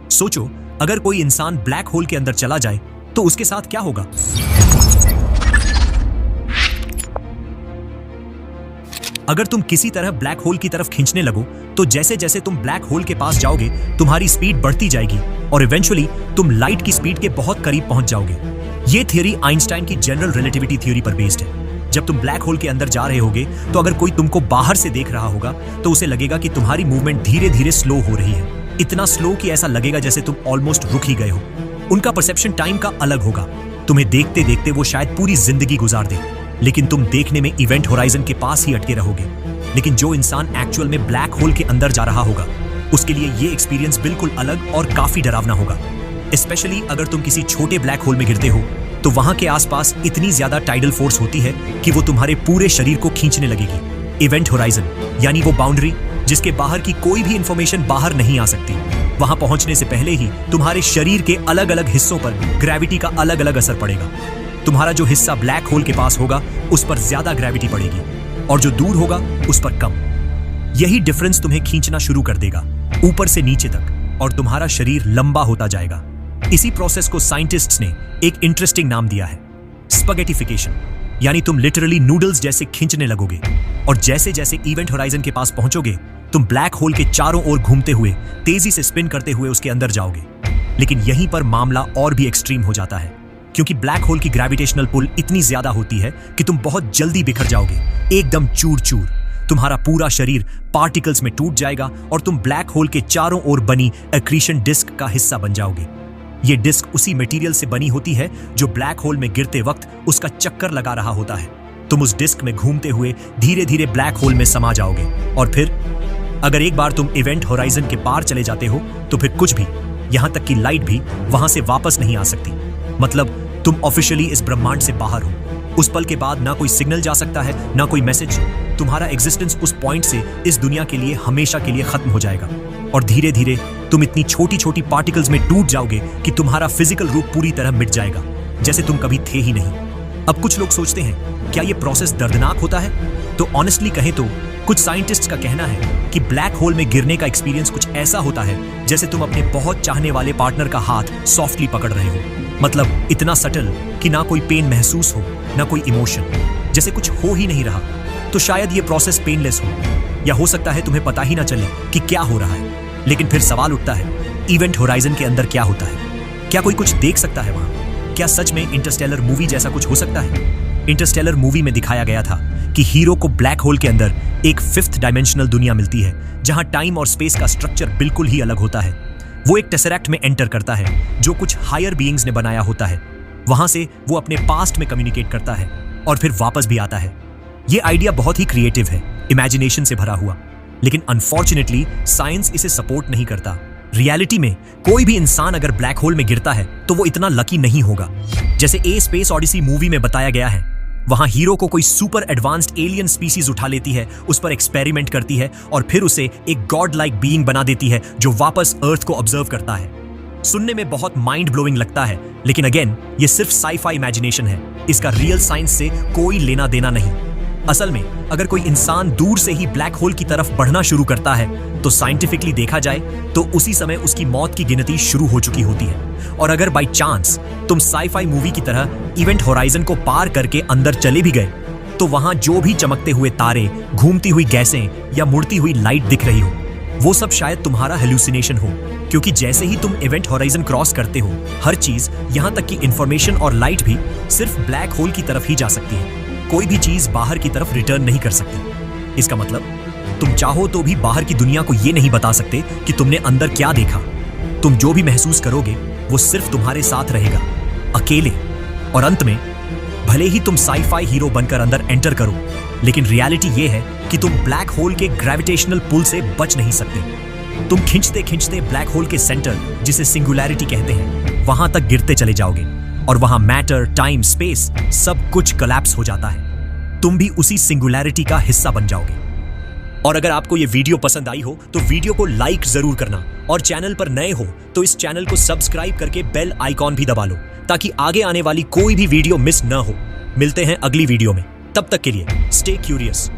सोचो, अगर कोई इंसान ब्लैक होल के अंदर चला जाए तो उसके साथ क्या होगा। अगर तुम किसी तरह ब्लैक होल की तरफ खींचने लगो तो जैसे जैसे तुम ब्लैक होल के पास जाओगे तुम्हारी स्पीड बढ़ती जाएगी और इवेंचुअली तुम लाइट की स्पीड के बहुत करीब पहुंच जाओगे। ये थ्योरी आइंस्टाइन की जनरल रिलेटिविटी थ्योरी पर बेस्ड है। जब तुम ब्लैक होल के अंदर जा रहे होगे तो अगर कोई तुमको बाहर से देख रहा होगा तो उसे लगेगा कि तुम्हारी मूवमेंट धीरे धीरे स्लो हो रही है, इतना स्लो कि ऐसा लगेगा जैसे तुम ऑलमोस्ट रुक ही गए हो। उनका परसेप्शन टाइम का अलग होगा। तुम्हें देखते देखते वो शायद पूरी जिंदगी गुजार दे, लेकिन तुम देखने में इवेंट होराइजन के पास ही अटके रहोगे। लेकिन जो इंसान एक्चुअल में ब्लैक होल के अंदर जा रहा होगा उसके लिए ये एक्सपीरियंस बिल्कुल अलग और काफी डरावना होगा। स्पेशली अगर तुम किसी छोटे ब्लैक होल में गिरते हो तो वहां के आसपास इतनी ज्यादा टाइडल फोर्स होती है कि वो तुम्हारे पूरे शरीर को खींचने लगेगी। इवेंट होराइजन यानी वो बाउंड्री जिसके बाहर की कोई भी इंफॉर्मेशन बाहर नहीं आ सकती। वहां पहुंचने से पहले ही तुम्हारे शरीर के अलग अलग हिस्सों पर ग्रेविटी का अलग अलग असर पड़ेगा। तुम्हारा जो हिस्सा ब्लैक होल के पास होगा उस पर ज्यादा ग्रेविटी पड़ेगी और जो दूर होगा उस पर कम। यही डिफरेंस तुम्हें खींचना शुरू कर देगा ऊपर से नीचे तक और तुम्हारा शरीर लंबा होता जाएगा। इसी प्रोसेस को साइंटिस्ट्स ने एक इंटरेस्टिंग नाम दिया है, स्पगेटिफिकेशन। यानी तुम लिटरली नूडल्स जैसे खींचने लगोगे और जैसे जैसे इवेंट होराइजन के पास पहुंचोगे तुम ब्लैक होल के चारों ओर घूमते हुए तेजी से स्पिन करते हुए उसके अंदर जाओगे। लेकिन यहीं पर मामला और भी एक्सट्रीम हो जाता है, क्योंकि ब्लैक होल की ग्रेविटेशनल पुल इतनी ज्यादा होती है कि तुम बहुत जल्दी बिखर जाओगे, एकदम चूर चूर। तुम्हारा पूरा शरीर पार्टिकल्स में टूट जाएगा और तुम ब्लैक होल के चारों ओर बनी एक्रीशन डिस्क का हिस्सा बन जाओगे। ये डिस्क उसी मटेरियल से बनी होती है जो ब्लैक होल में गिरते वक्त उसका चक्कर लगा रहा होता है। तुम उस डिस्क में घूमते हुए धीरे धीरे ब्लैक होल में समा जाओगे और फिर अगर एक बार तुम इवेंट होराइजन के पार चले जाते हो तो फिर कुछ भी, यहां तक कि लाइट भी वहां से वापस नहीं आ सकती। मतलब तुम ऑफिशियली इस ब्रह्मांड से बाहर हो। उस पल के बाद ना कोई सिग्नल जा सकता है, ना कोई मैसेज। तुम्हारा एग्जिस्टेंस उस पॉइंट से इस दुनिया के लिए हमेशा के लिए खत्म हो जाएगा और धीरे धीरे तुम इतनी छोटी छोटी पार्टिकल्स में टूट जाओगे कि तुम्हारा फिजिकल रूप पूरी तरह मिट जाएगा, जैसे तुम कभी थे ही नहीं। अब कुछ लोग सोचते हैं क्या ये प्रोसेस दर्दनाक होता है? तो ऑनेस्टली कहें तो कुछ साइंटिस्ट्स का कहना है कि ब्लैक होल में गिरने का एक्सपीरियंस कुछ ऐसा होता है जैसे तुम अपने बहुत चाहने वाले पार्टनर का हाथ सॉफ्टली पकड़ रहे हो। मतलब इतना सटल कि ना कोई पेन महसूस हो, ना कोई इमोशन, जैसे कुछ हो ही नहीं रहा। तो शायद ये प्रोसेस पेनलेस हो, या हो सकता है तुम्हें पता ही ना चले कि क्या हो रहा है। लेकिन फिर सवाल उठता है, इवेंट होराइजन के अंदर क्या होता है? क्या कोई कुछ देख सकता है वहां? क्या सच में इंटरस्टेलर मूवी जैसा कुछ हो सकता है? इंटरस्टेलर मूवी में दिखाया गया था कि हीरो को ब्लैक होल के अंदर एक 5th डायमेंशनल दुनिया मिलती है जहां टाइम और स्पेस का स्ट्रक्चर बिल्कुल ही अलग होता है। वो एक टेसरैक्ट में एंटर करता है जो कुछ हायर बीइंग्स ने बनाया होता है। वहां से वो अपने पास्ट में कम्युनिकेट करता है और फिर वापस भी आता है। ये आइडिया बहुत ही क्रिएटिव है, इमेजिनेशन से भरा हुआ, लेकिन अनफॉर्चुनेटली साइंस इसे सपोर्ट नहीं करता। रियलिटी में कोई भी इंसान अगर ब्लैक होल में गिरता है तो वो इतना लकी नहीं होगा। जैसे ए स्पेस ऑडिसी मूवी में बताया गया है, वहां हीरो को कोई सुपर एडवांस्ड एलियन स्पीसीज उठा लेती है, उस पर एक्सपेरिमेंट करती है और फिर उसे एक गॉड लाइक बीइंग बना देती है जो वापस अर्थ को ऑब्जर्व करता है। सुनने में बहुत माइंड ब्लोइंग लगता है, लेकिन अगेन ये सिर्फ साई-फाई इमेजिनेशन है। इसका रियल साइंस से कोई लेना देना नहीं। असल में अगर कोई इंसान दूर से ही ब्लैक होल की तरफ बढ़ना शुरू करता है तो साइंटिफिकली देखा जाए तो उसी समय उसकी मौत की गिनती शुरू हो चुकी होती है। और अगर बाय चांस तुम साई-फाई मूवी की तरह इवेंट होराइजन को पार करके अंदर चले भी गए तो वहां जो भी चमकते हुए तारे, घूमती हुई गैसें या मुड़ती हुई लाइट दिख रही हो वो सब शायद तुम्हारा हेलुसिनेशन हो, क्योंकि जैसे ही तुम इवेंट होराइजन क्रॉस करते हो हर चीज, यहां तक कि इंफॉर्मेशन और लाइट भी सिर्फ ब्लैक होल की तरफ ही जा सकती है। कोई भी चीज बाहर की तरफ रिटर्न नहीं कर सकती। इसका मतलब तुम चाहो तो भी बाहर की दुनिया को ये नहीं बता सकते कि तुमने अंदर क्या देखा। तुम जो भी महसूस करोगे वो सिर्फ तुम्हारे साथ रहेगा, अकेले। और अंत में भले ही तुम साई-फाई हीरो बनकर अंदर एंटर करो, लेकिन रियलिटी ये है कि तुम ब्लैक होल के ग्रेविटेशनल पुल से बच नहीं सकते। तुम खिंचते खिंचते ब्लैक होल के सेंटर, जिसे सिंगुलैरिटी कहते हैं, वहां तक गिरते चले जाओगे और वहां मैटर, टाइम, स्पेस सब कुछ कोलैप्स हो जाता है। तुम भी उसी सिंगुलैरिटी का हिस्सा बन जाओगे। और अगर आपको ये वीडियो पसंद आई हो तो वीडियो को लाइक जरूर करना, और चैनल पर नए हो तो इस चैनल को सब्सक्राइब करके बेल आइकॉन भी दबा लो ताकि आगे आने वाली कोई भी वीडियो मिस न हो। मिलते हैं अगली वीडियो में, तब तक के लिए स्टे क्यूरियस।